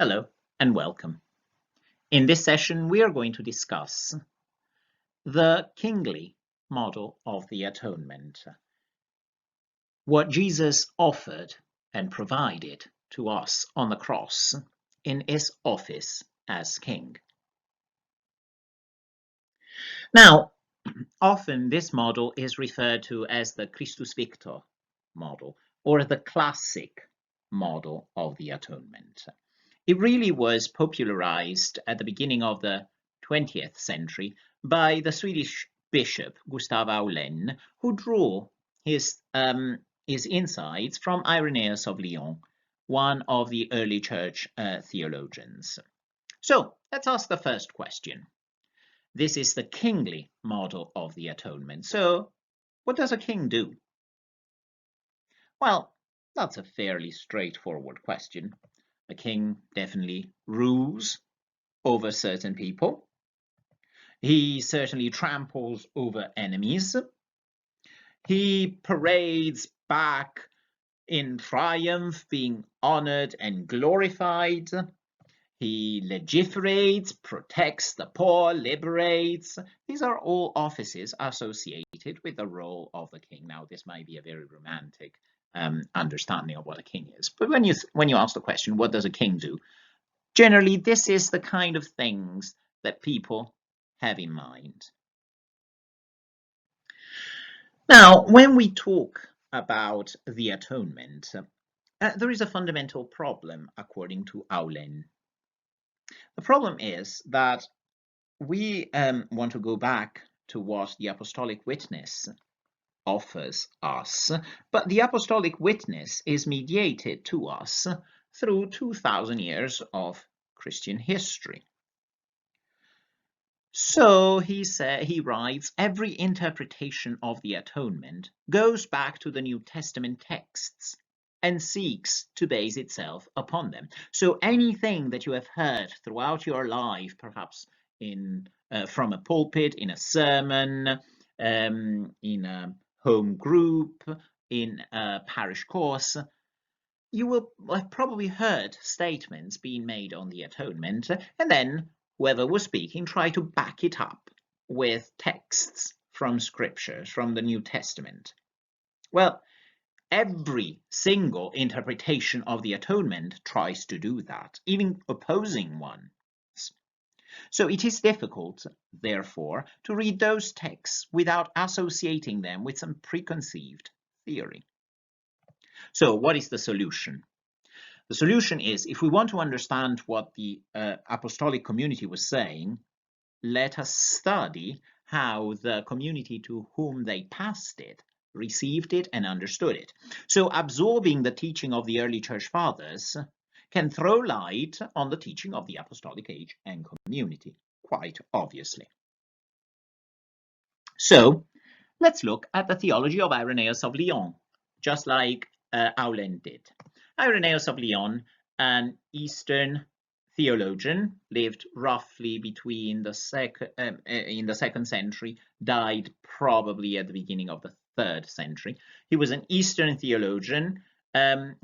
Hello and welcome. In this session, we are going to discuss the kingly model of the atonement, what Jesus offered and provided to us on the cross in his office as king. Now, often this model is referred to as the Christus Victor model or the classic model of the atonement. It really was popularized at the beginning of the 20th century by the Swedish bishop Gustav Aulén, who drew his insights from Irenaeus of Lyons, one of the early church theologians. So let's ask the first question. This is the kingly model of the atonement. So what does a king do? Well, that's a fairly straightforward question. A king definitely rules over certain people. He certainly tramples over enemies. He parades back in triumph, being honored and glorified. He legiferates, protects the poor, liberates. These are all offices associated with the role of the king. Now, this might be a very romantic understanding of what a king is. But when you ask the question, what does a king do? Generally, this is the kind of things that people have in mind. Now, when we talk about the atonement, there is a fundamental problem, according to Aulén. The problem is that we want to go back to what the apostolic witness offers us, but the apostolic witness is mediated to us through 2,000 years of Christian history. So he writes, every interpretation of the atonement goes back to the New Testament texts and seeks to base itself upon them. So anything that you have heard throughout your life, perhaps from a pulpit, in a sermon, in a home group, in a parish course, you will have probably heard statements being made on the atonement, and then whoever was speaking tried to back it up with texts from scriptures, from the New Testament. Well, every single interpretation of the atonement tries to do that, even opposing ones. So it is difficult, therefore, to read those texts without associating them with some preconceived theory. So what is the solution? The solution is, if we want to understand what the apostolic community was saying, let us study how the community to whom they passed it received it and understood it. So absorbing the teaching of the early church fathers can throw light on the teaching of the apostolic age and community, quite obviously. So let's look at the theology of Irenaeus of Lyons, just like Aulén did. Irenaeus of Lyons, an Eastern theologian, lived roughly between the in the 2nd century, died probably at the beginning of the 3rd century. He was an Eastern theologian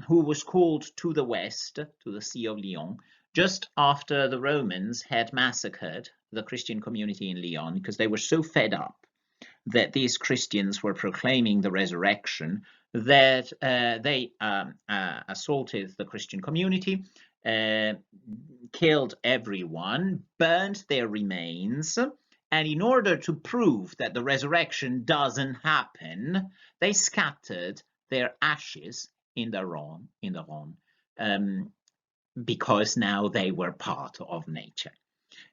who was called to the west, to the See of Lyon, just after the Romans had massacred the Christian community in Lyon, because they were so fed up that these Christians were proclaiming the resurrection that they assaulted the Christian community, killed everyone, burnt their remains, and in order to prove that the resurrection doesn't happen, they scattered their ashes in the Rhone, because now they were part of nature.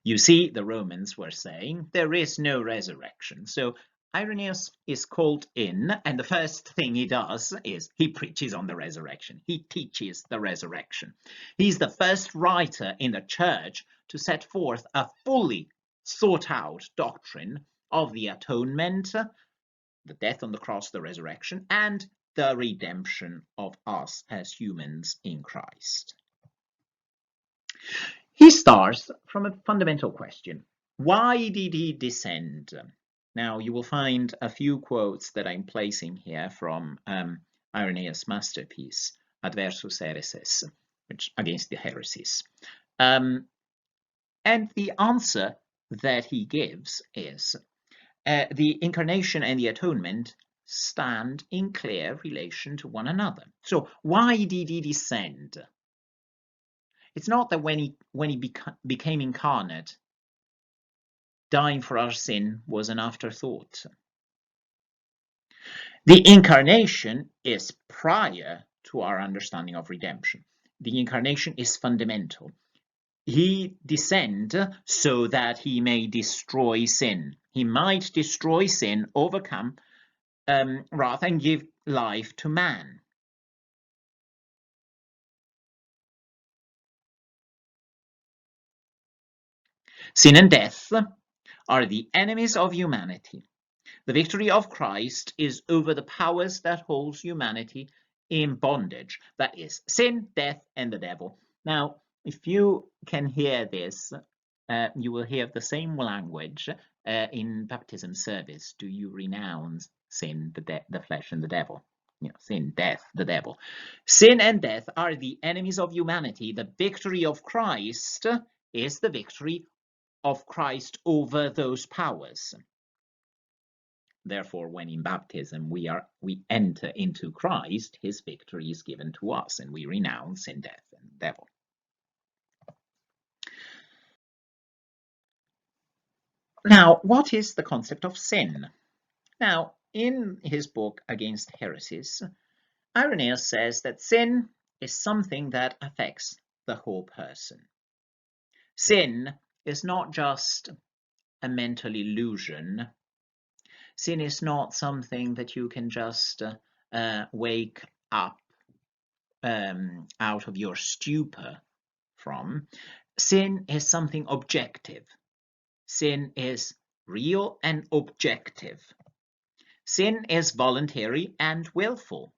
You see, the Romans were saying there is no resurrection. So Irenaeus is called in, and the first thing he does is he preaches on the resurrection. He teaches the resurrection. He's the first writer in the church to set forth a fully thought out doctrine of the atonement, the death on the cross, the resurrection, and the redemption of us as humans in Christ. He starts from a fundamental question. Why did he descend? Now, you will find a few quotes that I'm placing here from Irenaeus' masterpiece, Adversus Hereses. which against the heresies. And the answer that he gives is the incarnation and the atonement stand in clear relation to one another. So why did he descend? It's not that when he became incarnate, dying for our sin was an afterthought. The incarnation is prior to our understanding of redemption. The incarnation is fundamental. He descends so that he may destroy sin. He might destroy sin, overcome wrath, and give life to man. Sin and death are the enemies of humanity. The victory of Christ is over the powers that hold humanity in bondage. That is sin, death, and the devil. Now, if you can hear this, you will hear the same language in baptism service. Do you renounce sin, the flesh, and the devil? You know, sin, death, the devil. Sin and death are the enemies of humanity. The victory of Christ is the victory of Christ over those powers. Therefore, when in baptism we enter into Christ, his victory is given to us, and we renounce sin, death, and the devil. Now, what is the concept of sin? Now, in his book Against Heresies, Irenaeus says that sin is something that affects the whole person. Sin is not just a mental illusion. Sin is not something that you can just wake up out of your stupor from. Sin is something objective. Sin is real and objective. Sin is voluntary and willful.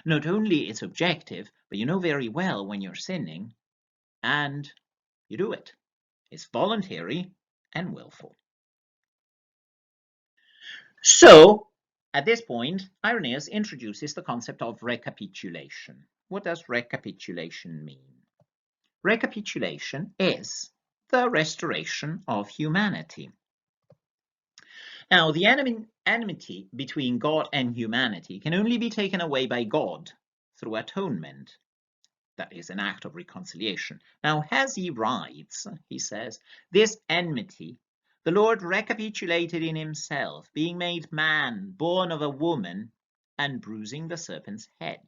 Not only it's objective, but you know very well when you're sinning, and you do it. It's voluntary and willful. So, at this point, Irenaeus introduces the concept of recapitulation. What does recapitulation mean? Recapitulation is the restoration of humanity. Now, the enmity between God and humanity can only be taken away by God through atonement. That is an act of reconciliation. Now, as he writes, he says, this enmity the Lord recapitulated in himself, being made man, born of a woman, and bruising the serpent's head.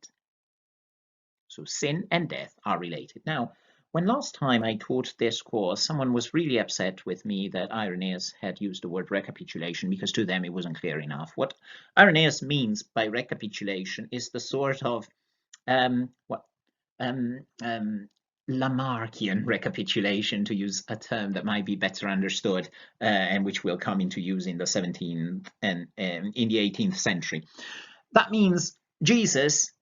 So sin and death are related. Now, when last time I taught this course, someone was really upset with me that Irenaeus had used the word recapitulation because to them it wasn't clear enough. What Irenaeus means by recapitulation is the sort of Lamarckian recapitulation, to use a term that might be better understood and which will come into use in the 17th and in the 18th century. That means Jesus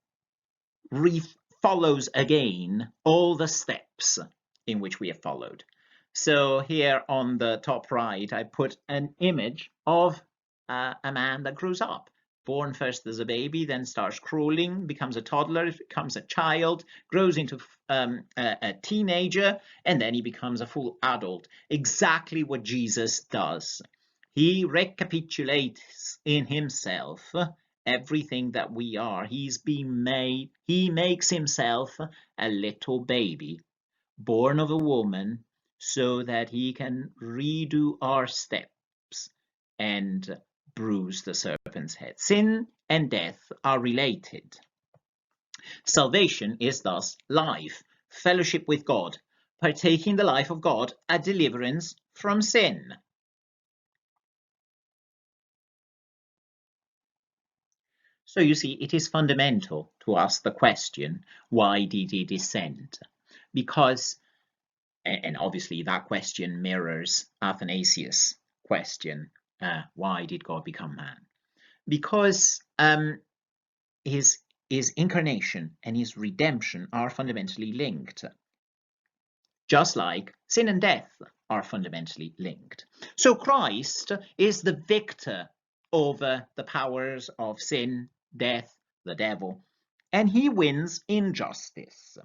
follows again all the steps in which we have followed. So here on the top right, I put an image of a man that grows up. Born first as a baby, then starts crawling, becomes a toddler, becomes a child, grows into a teenager, and then he becomes a full adult. Exactly what Jesus does. He recapitulates in himself everything that we are. He's been made, he makes himself a little baby, born of a woman, so that he can redo our steps and bruise the serpent's head. Sin and death are related. Salvation is thus life, fellowship with God, partaking the life of God, a deliverance from sin. So you see, it is fundamental to ask the question, why did he descend? Because, and obviously that question mirrors Athanasius' question, why did God become man? Because his incarnation and his redemption are fundamentally linked, just like sin and death are fundamentally linked. So Christ is the victor over the powers of sin, death, the devil, and he wins injustice.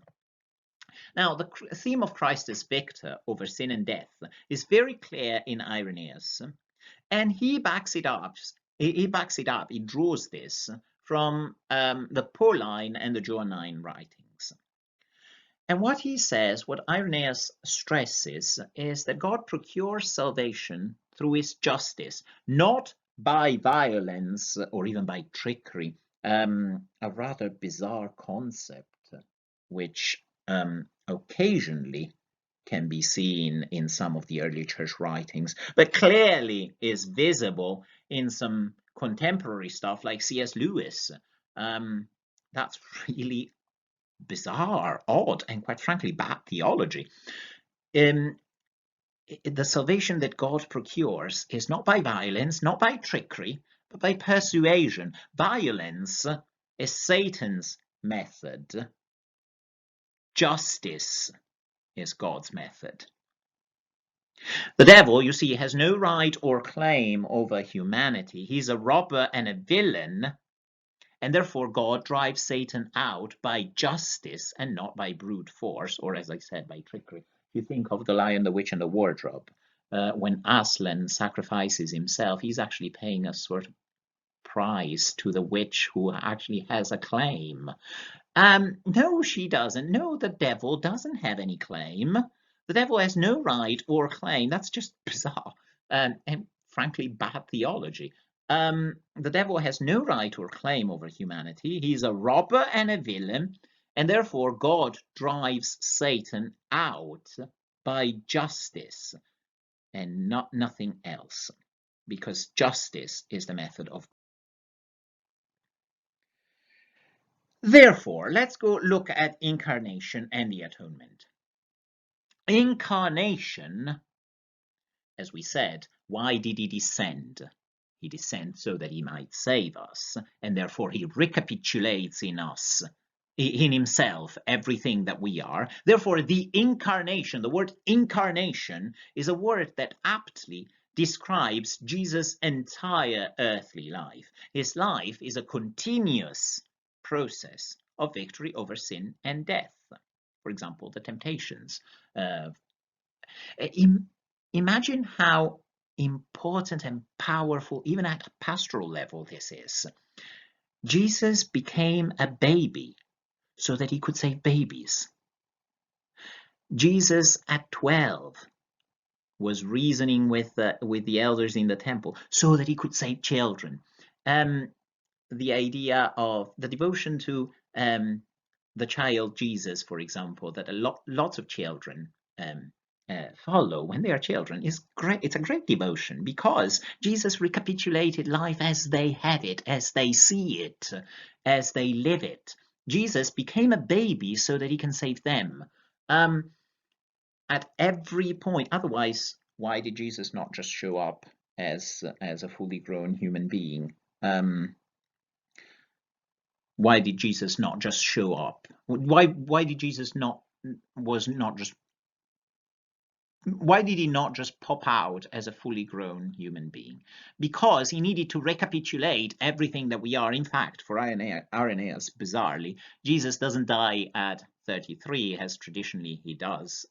Now, the theme of Christus Victor over sin and death is very clear in Irenaeus, and he backs it up. He draws this from the Pauline and the Johannine writings. And what he says, what Irenaeus stresses, is that God procures salvation through his justice, not by violence or even by trickery, a rather bizarre concept, which occasionally can be seen in some of the early church writings, but clearly is visible in some contemporary stuff like C.S. Lewis. That's really bizarre, odd, and quite frankly, bad theology. The salvation that God procures is not by violence, not by trickery, but by persuasion. Violence is Satan's method. Justice is God's method. The devil, you see, has no right or claim over humanity. He's a robber and a villain, and therefore God drives Satan out by justice and not by brute force, or as I said, by trickery. You think of The Lion, the Witch, and the Wardrobe. When Aslan sacrifices himself, he's actually paying a sort of price to the witch who actually has a claim. No, she doesn't. No, the devil doesn't have any claim. The devil has no right or claim. That's just bizarre and frankly bad theology. The devil has no right or claim over humanity. He's a robber and a villain, and therefore God drives Satan out by justice and nothing else, because justice is the method of. Therefore, let's go look at incarnation and the atonement. Incarnation, as we said, why did he descend? He descends so that he might save us, and therefore he recapitulates in us, in himself, everything that we are. Therefore, the incarnation, the word incarnation, is a word that aptly describes Jesus' entire earthly life. His life is a continuous process of victory over sin and death. For example, the temptations. Imagine how important and powerful, even at a pastoral level, this is. Jesus became a baby so that he could save babies. Jesus at 12 was reasoning with the elders in the temple so that he could save children. The idea of the devotion to the child Jesus, for example, that lots of children follow when they are children is great. It's a great devotion because Jesus recapitulated life as they have it, as they see it, as they live it. Jesus became a baby so that he can save them at every point. Otherwise, why did Jesus not just show up as a fully grown human being? Why did Jesus not just show up? Why did Jesus why did he not just pop out as a fully grown human being? Because he needed to recapitulate everything that we are. In fact, for Irenaeus, bizarrely, Jesus doesn't die at 33, as traditionally he does,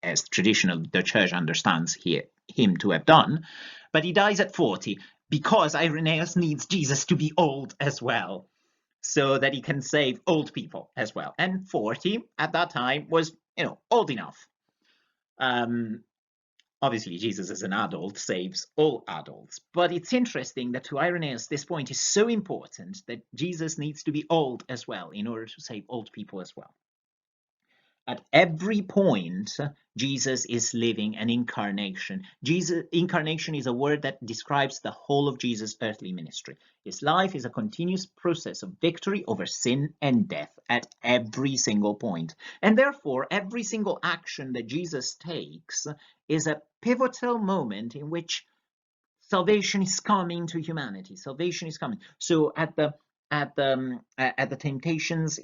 as traditional the church understands him to have done, but he dies at 40 because Irenaeus needs Jesus to be old as well, so that he can save old people as well. And 40 at that time was, old enough. Obviously, Jesus as an adult saves all adults. But it's interesting that to Irenaeus, this point is so important that Jesus needs to be old as well in order to save old people as well. At every point, Jesus is living an incarnation. Incarnation is a word that describes the whole of Jesus' earthly ministry. His life is a continuous process of victory over sin and death at every single point. And therefore, every single action that Jesus takes is a pivotal moment in which salvation is coming to humanity. Salvation is coming. So at the temptations,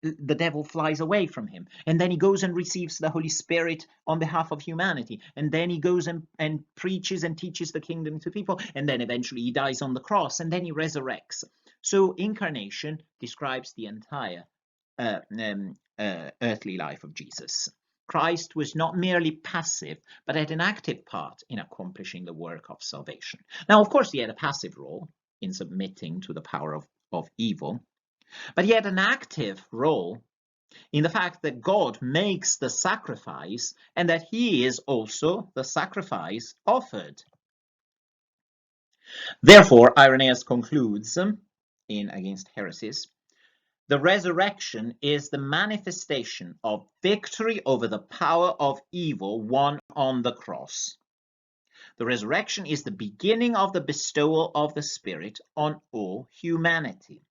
the devil flies away from him, and then he goes and receives the Holy Spirit on behalf of humanity, and then he goes and preaches and teaches the kingdom to people, and then eventually he dies on the cross, and then he resurrects. So incarnation describes the entire earthly life of Jesus. Christ was not merely passive, but had an active part in accomplishing the work of salvation. Now, of course, he had a passive role in submitting to the power of evil, but he had an active role in the fact that God makes the sacrifice and that he is also the sacrifice offered. Therefore, Irenaeus concludes in Against Heresies, the resurrection is the manifestation of victory over the power of evil won on the cross. The resurrection is the beginning of the bestowal of the Spirit on all humanity.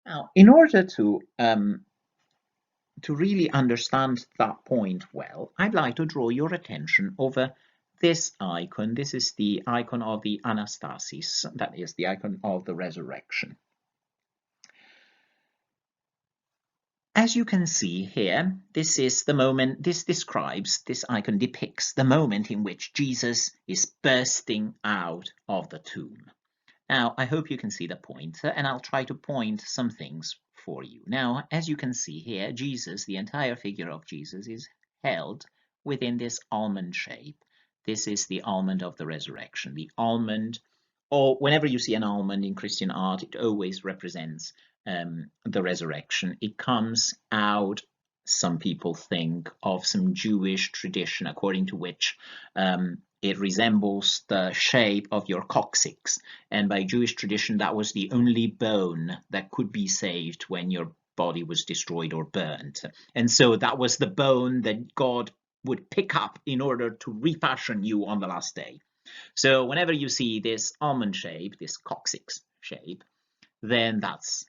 Now, in order to really understand that point well, I'd like to draw your attention over this icon. This is the icon of the Anastasis, that is the icon of the resurrection. As you can see here, this is the moment, this icon depicts the moment in which Jesus is bursting out of the tomb. Now, I hope you can see the pointer, and I'll try to point some things for you. Now, as you can see here, Jesus, the entire figure of Jesus, is held within this almond shape. This is the almond of the resurrection. The almond, or whenever you see an almond in Christian art, it always represents the resurrection. It comes out, some people think, of some Jewish tradition, according to which it resembles the shape of your coccyx. And by Jewish tradition, that was the only bone that could be saved when your body was destroyed or burnt. And so that was the bone that God would pick up in order to refashion you on the last day. So whenever you see this almond shape, this coccyx shape, then that's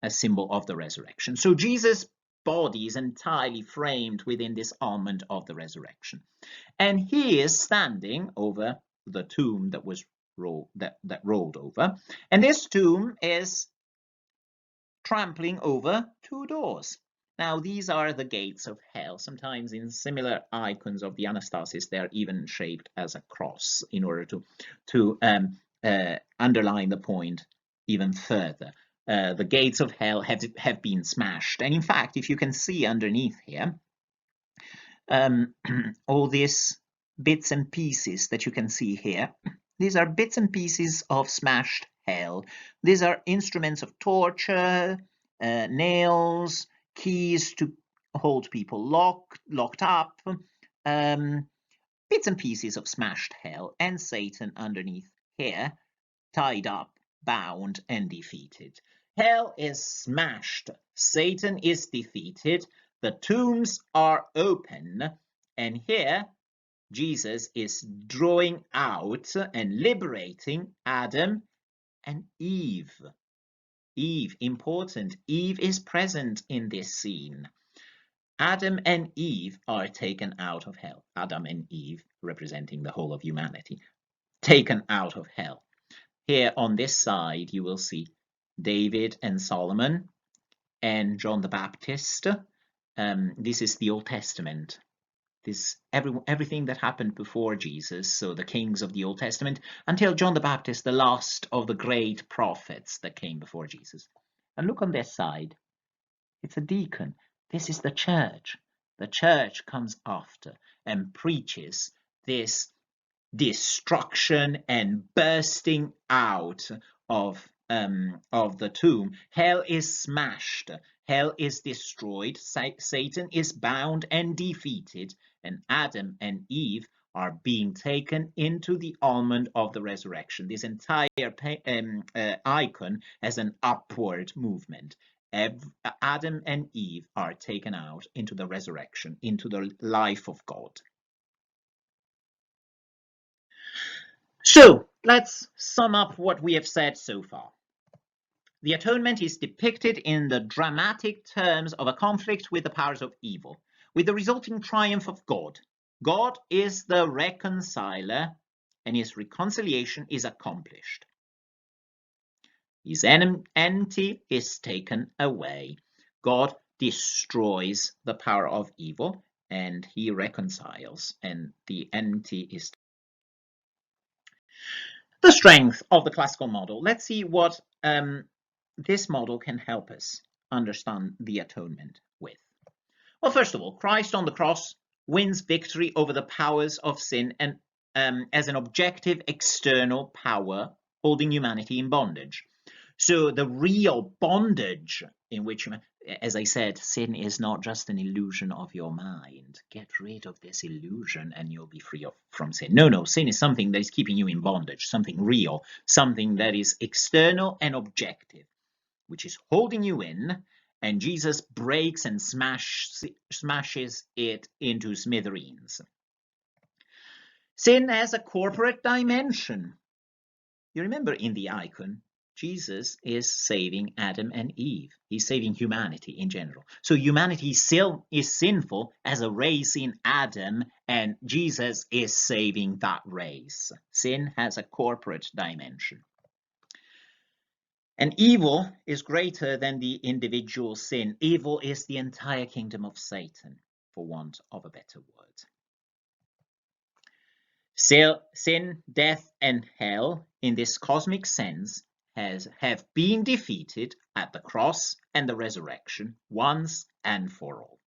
a symbol of the resurrection. So Jesus' body is entirely framed within this almond of the resurrection. And he is standing over the tomb that was rolled over. And this tomb is trampling over two doors. Now, these are the gates of hell. Sometimes in similar icons of the Anastasis, they're even shaped as a cross in order to underline the point even further. The gates of hell have been smashed. And in fact, if you can see underneath here, all these bits and pieces that you can see here, these are bits and pieces of smashed hell. These are instruments of torture, nails, keys to hold people locked up, bits and pieces of smashed hell, and Satan underneath here, tied up, bound, and defeated. Hell is smashed, Satan is defeated, the tombs are open, and here Jesus is drawing out and liberating Adam and Eve. Eve, important, Eve is present in this scene. Adam and Eve are taken out of hell. Adam and Eve, representing the whole of humanity, taken out of hell. Here on this side, you will see David and Solomon and John the Baptist. This is the Old Testament. Everything that happened before Jesus, so the kings of the Old Testament, until John the Baptist, the last of the great prophets that came before Jesus. And look on this side. It's a deacon. This is the church. The church comes after and preaches this destruction and bursting out of the tomb. Hell is smashed. Hell is destroyed. Satan is bound and defeated. And Adam and Eve are being taken into the almond of the resurrection. This entire icon has an upward movement. Adam and Eve are taken out into the resurrection, into the life of God. So let's sum up what we have said so far. The atonement is depicted in the dramatic terms of a conflict with the powers of evil, with the resulting triumph of God. God is the reconciler, and his reconciliation is accomplished. His enmity is taken away. God destroys the power of evil, and he reconciles, and the enmity is the strength of the classical model. Let's see what this model can help us understand the atonement with? Well, first of all, Christ on the cross wins victory over the powers of sin and as an objective external power holding humanity in bondage. So the real bondage in which, as I said, sin is not just an illusion of your mind. Get rid of this illusion and you'll be free from sin. No, sin is something that is keeping you in bondage, something real, something that is external and objective, which is holding you in, and Jesus breaks and smashes it into smithereens. Sin has a corporate dimension. You remember in the icon, Jesus is saving Adam and Eve. He's saving humanity in general. So humanity still is sinful as a race in Adam, and Jesus is saving that race. Sin has a corporate dimension. And evil is greater than the individual sin. Evil is the entire kingdom of Satan, for want of a better word. Sin, death, and hell, in this cosmic sense, have been defeated at the cross and the resurrection once and for all.